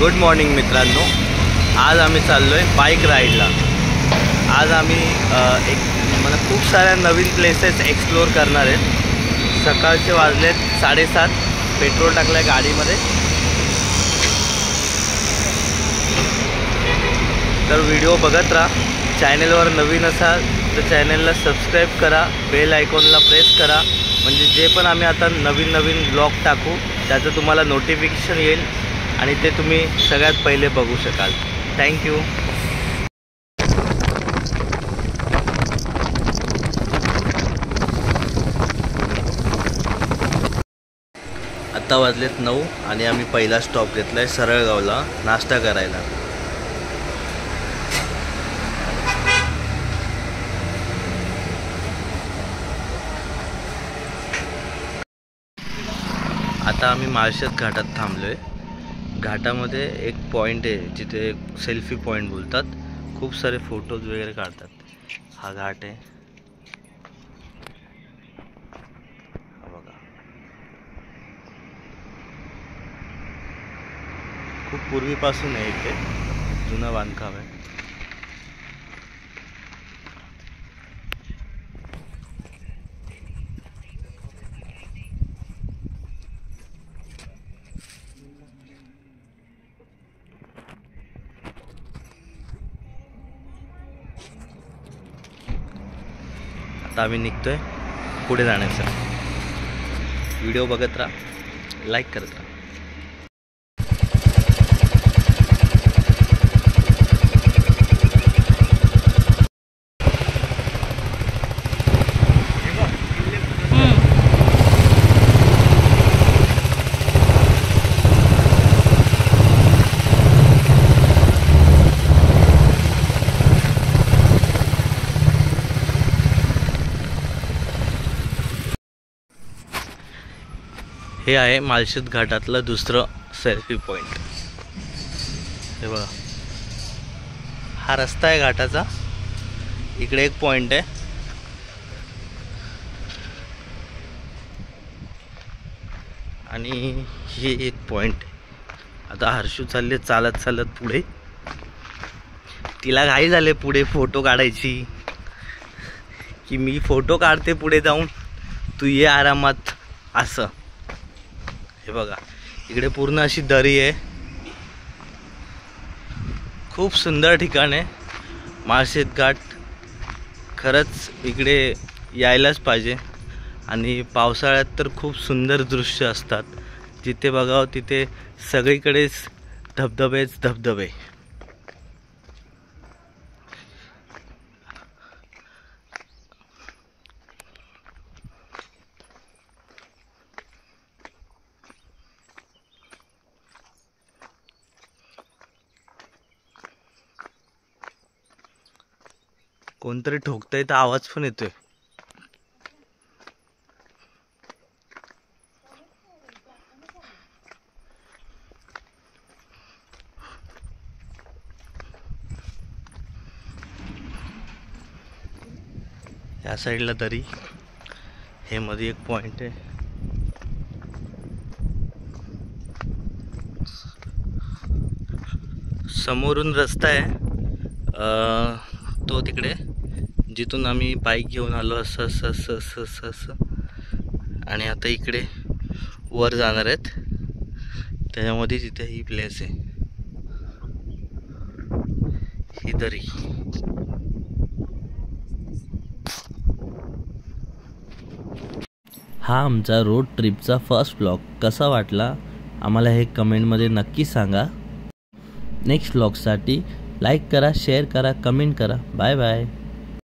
Good morning मित्रांनो, आज आम्ही चाललोय बाईक राईडला। आज आम्ही मला खूप साऱ्या नवीन प्लेसेस एक्सप्लोर करणार आहेत। सकाळचे वाजलेत 7:30, पेट्रोल टाकलं गाडीमध्ये। तर व्हिडिओ बघत राहा। चॅनलवर नवीन असाल तर चॅनलला सबस्क्राईब करा, बेल आयकॉनला प्रेस करा, म्हणजे जे पण आम्ही आता नवीन ब्लॉग टाकू त्याचं तुम्हाला नोटिफिकेशन येईल आणि ते तुम्ही सगळ्यात पहिले बघू शकाल। थँक्यू। आता वाजलेत 9 आणि आम्ही पहिला स्टॉप घेतलाय सरळगावला नाश्ता करायला। आता आम्ही माळशेज घाटात थांबलोय। घाटामध्ये एक पॉइंट आहे जिथे सेल्फी पॉइंट बोलतात, खूप सारे फोटोज वगैरे काढतात। हा घाट आहे, हा बघा, खूप पूर्वीपासून आहे, इथे जुनं बांधकाम आहे। आता आम्ही निघतोय पुढे जाण्यासाठी। व्हिडिओ बघत राहा, लाईक करत राहा। हे आहे माळशेज घाटातलं दुसरं सेल्फी पॉइंट। हे बघा, हा रस्ता आहे घाटाचा, इकडे एक पॉइंट आहे आणि हे एक पॉइंट। आता हर्षू चालले चालत पुढे, तिला घाई झाले पुढे फोटो काढायची, की मी फोटो काढते पुढे जाऊन, तू ये आरामात असं। हे बघा, इकडे पूर्ण अशी दरी आहे, खूप सुंदर ठिकाण आहे माळशेज घाट। खरंच इकडे यायलाच पाहिजे आणि पावसाळ्यात तर खूप सुंदर दृश्य असतात, जिथे बघावं तिथे सगळीकडेच धबधबेच धबधबे। कोणतरी ठोकतंय तर आवाज पण येतोय। या साईडला दरी, हे मध्ये एक पॉइंट आहे। समोरून रस्ता आहे, तो तिकडे जिथून आम्ही बाईक घेऊन आलो, असं आणि आता इकडे वर जाणार आहेत, त्याच्यामध्ये तिथे ही प्लेस आहे, ही दरी। हा आमचा रोड ट्रिपचा फर्स्ट व्लॉग कसा वाटला आम्हाला हे कमेंटमध्ये नक्की सांगा। नेक्स्ट व्लॉगसाठी लाईक करा, शेअर करा, कमेंट करा। Bye bye.